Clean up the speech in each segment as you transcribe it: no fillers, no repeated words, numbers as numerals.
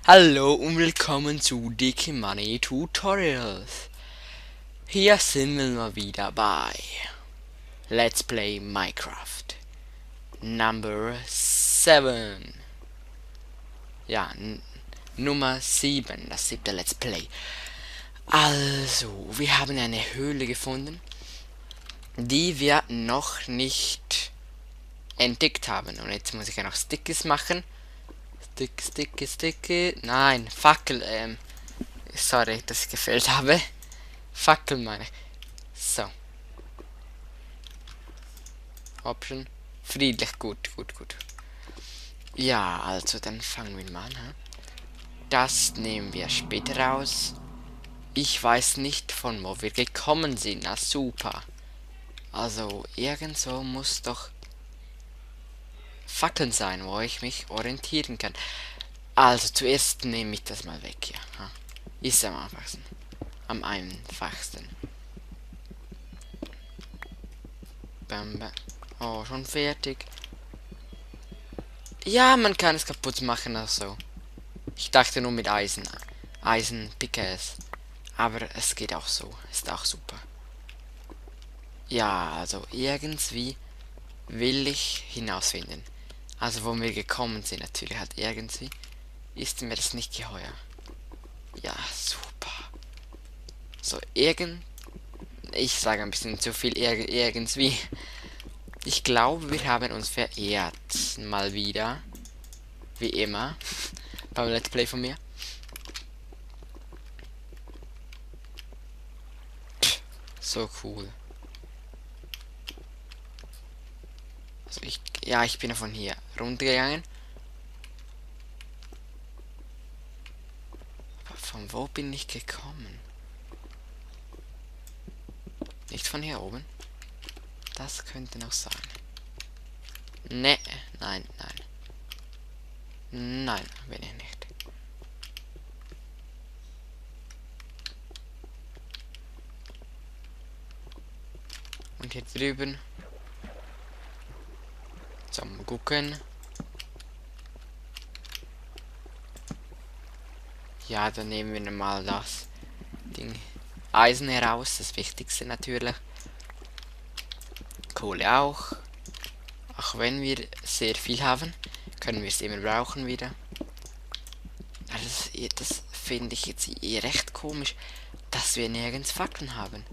Hallo und willkommen zu Dicky Money Tutorials. Hier sind wir mal wieder bei Let's Play Minecraft Number 7. Ja, Nummer 7, das 7. Let's Play. Also, wir haben eine Höhle gefunden, die wir noch nicht entdeckt haben. Und jetzt muss ich ja noch Stickies machen. Sticky. Nein, Fackel, sorry, dass ich gefehlt habe. Fackel meine ich. So. Option. Friedlich, gut. Ja, also dann fangen wir mal an. Hä? Das nehmen wir später raus. Ich weiß nicht, von wo wir gekommen sind. Na super. Also irgendwo muss doch Fackeln sein, wo ich mich orientieren kann. Also zuerst nehme ich das mal weg hier. Ha? Ist am einfachsten. Am einfachsten. Bam, bam. Oh, schon fertig. Ja, man kann es kaputt machen, also. Ich dachte nur mit Eisen. Eisen picke es. Aber es geht auch so. Ist auch super. Ja, also irgendwie will ich hinausfinden. Also wo wir gekommen sind, natürlich halt irgendwie. Ist mir das nicht geheuer. Ja, super. So, ich sage ein bisschen zu viel irgendwie. Ich glaube, wir haben uns verehrt. Mal wieder. Wie immer. Beim Let's Play von mir. So cool. Also ich bin von hier runtergegangen. Aber von wo bin ich gekommen? Nicht von hier oben. Das könnte noch sein. Ne, nein. Nein, bin ich nicht. Und hier drüben. Zum Gucken. Ja, dann nehmen wir mal das Ding Eisen heraus, das Wichtigste natürlich. Kohle auch. Auch wenn wir sehr viel haben, können wir es immer brauchen wieder. Das finde ich jetzt recht komisch, dass wir nirgends Fackeln haben.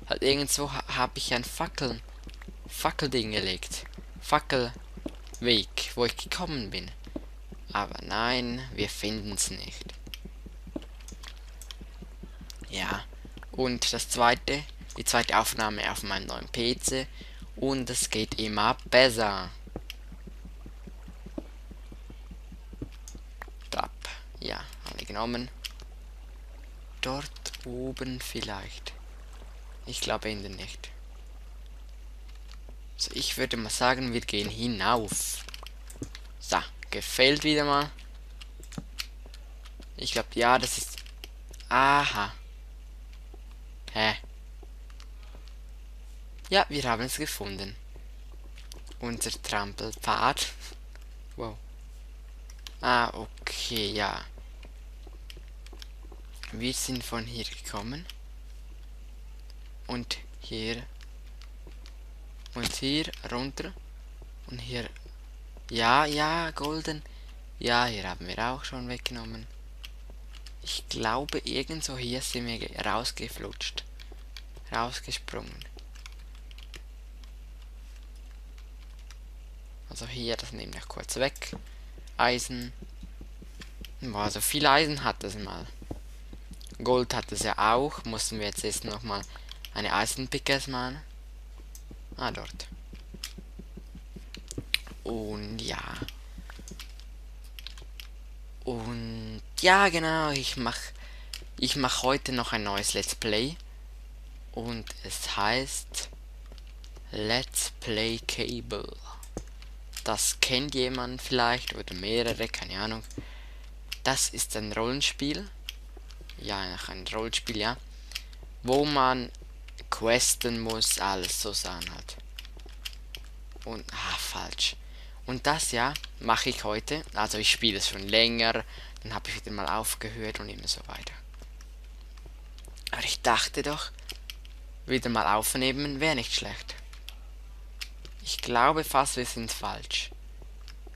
Halt irgendwo habe ich ein Fackelding gelegt. Fackelweg, wo ich gekommen bin. Aber nein, wir finden es nicht. Ja. Und die zweite Aufnahme auf meinem neuen PC. Und es geht immer besser. Trap. Ja, haben wir genommen. Dort oben vielleicht. Ich glaube in den nicht. So, ich würde mal sagen, wir gehen hinauf. So, gefällt wieder mal. Ich glaube, ja, das ist... Aha. Hä? Ja, wir haben es gefunden. Unser Trampelpfad. Wow. Ah, okay, ja. Wir sind von hier gekommen. Und hier. Und hier runter. Und hier. Ja, golden. Ja, hier haben wir auch schon weggenommen. Ich glaube, irgendwo hier sind wir rausgeflutscht. Rausgesprungen. Also hier, das nehmen wir kurz weg. Eisen. Boah, so viel Eisen hat es mal. Gold hat es ja auch. Mussten wir jetzt nochmal eine Eisenpickaxe machen. Ah, dort. Und ja. Und ja, genau, ich mach heute noch ein neues Let's Play. Und es heißt Let's Play Cable. Das kennt jemand vielleicht oder mehrere, keine Ahnung. Das ist ein Rollenspiel. Ja, ein Rollenspiel, ja. Wo man questen muss, alles so Sachen halt. Und, falsch. Und das ja mache ich heute. Also ich spiele es schon länger, dann habe ich wieder mal aufgehört und immer so weiter. Aber ich dachte doch, wieder mal aufnehmen wäre nicht schlecht. Ich glaube fast, wir sind falsch.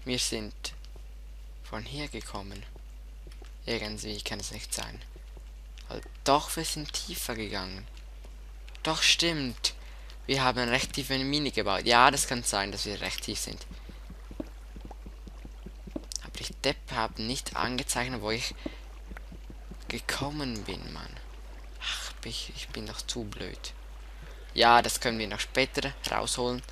Wir sind von hier gekommen. Irgendwie kann es nicht sein. Doch, wir sind tiefer gegangen. Doch, stimmt. Wir haben recht tief eine Mine gebaut. Ja, das kann sein, dass wir recht tief sind. Aber ich Depp habe nicht angezeichnet, wo ich gekommen bin, Mann. Ach, ich bin doch zu blöd. Ja, das können wir noch später rausholen.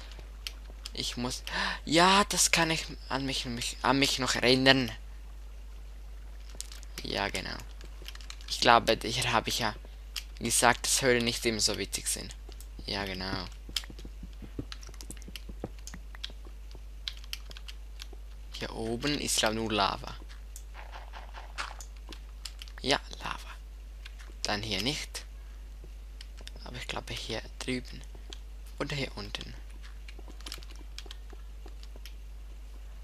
Ich muss... Ja, das kann ich an mich noch erinnern. Ja, genau. Ich glaube, hier habe ich ja gesagt, dass Höhlen nicht immer so witzig sind. Ja, genau. Hier oben ist, glaube ich, nur Lava. Ja, Lava. Dann hier nicht. Aber ich glaube hier drüben. Oder hier unten.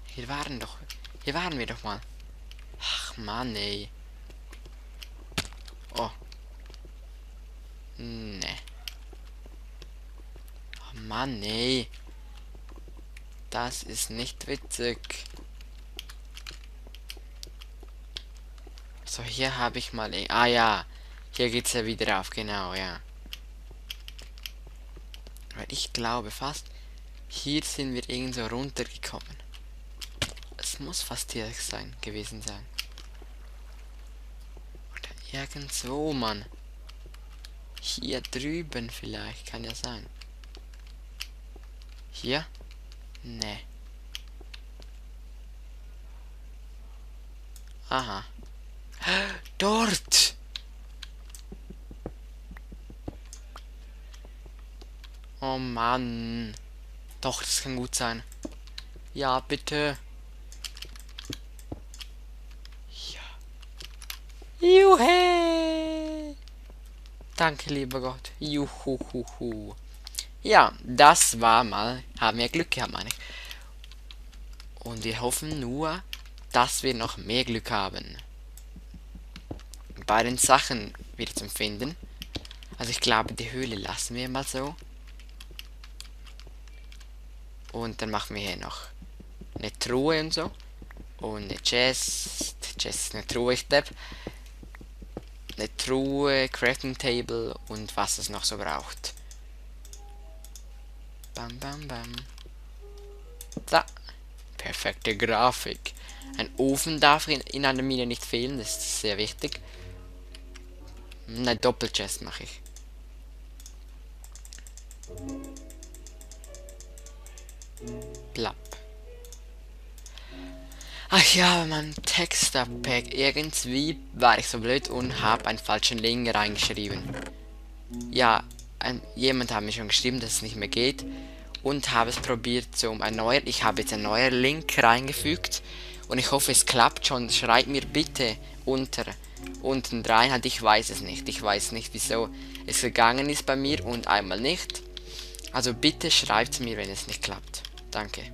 Hier waren wir doch mal. Ach Mann, ey. Oh. Ne. Oh Mann, ey. Das ist nicht witzig. So, hier habe ich mal... Ah ja. Hier geht's ja wieder auf. Genau, ja. Weil ich glaube fast, hier sind wir irgendwo runtergekommen. Es muss fast hier gewesen sein. Oder irgendwo, Mann. Hier drüben vielleicht, kann ja sein. Hier? Ne. Aha. Dort! Oh Mann. Doch, das kann gut sein. Ja, bitte. Ja. Juhe! Danke, lieber Gott. Juhuhuhu. Ja, das war mal. Haben wir Glück gehabt, meine ich. Und wir hoffen nur, dass wir noch mehr Glück haben. Bei den Sachen wieder zum Finden. Also ich glaube, die Höhle lassen wir mal so. Und dann machen wir hier noch eine Truhe und so. Und eine Chest. Chest ist eine Truhe, ich glaube. Eine Truhe, Crafting Table und was es noch so braucht. Bam, bam, bam. So. Perfekte Grafik. Ein Ofen darf in einer Mine nicht fehlen, das ist sehr wichtig. Eine Doppelchest mache ich. Plapp. Ach ja, mein Texture-Pack. Irgendwie war ich so blöd und habe einen falschen Link reingeschrieben. Ja, jemand hat mir schon geschrieben, dass es nicht mehr geht. Und habe es probiert zum erneuern. Ich habe jetzt einen neuen Link reingefügt. Und ich hoffe, es klappt schon. Schreibt mir bitte unten rein. Halt, ich weiß es nicht. Ich weiß nicht, wieso es gegangen ist bei mir und einmal nicht. Also bitte schreibt mir, wenn es nicht klappt. Danke.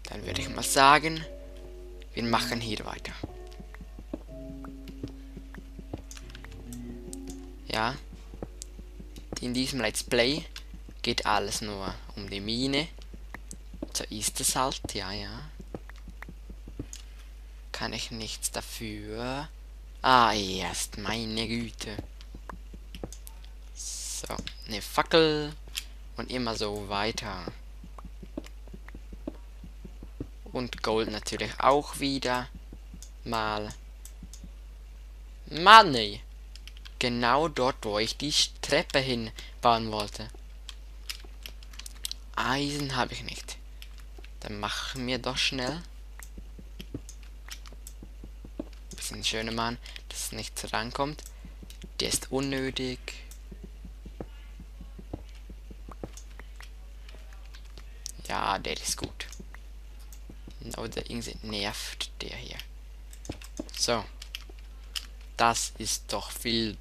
Dann würde ich mal sagen, wir machen hier weiter. Ja. In diesem Let's Play geht alles nur um die Mine. So ist es halt, ja, ja. Kann ich nichts dafür. Ah, erst, meine Güte. So, eine Fackel. Und immer so weiter. Und Gold natürlich auch wieder. Mal. Mann, ey. Genau dort, wo ich die Treppe hinbauen wollte. Eisen habe ich nicht. Dann machen wir doch schnell. Bisschen schöner machen, dass nichts rankommt. Der ist unnötig. Ja, der ist gut. Oder irgendwie nervt der hier. So. Das ist doch viel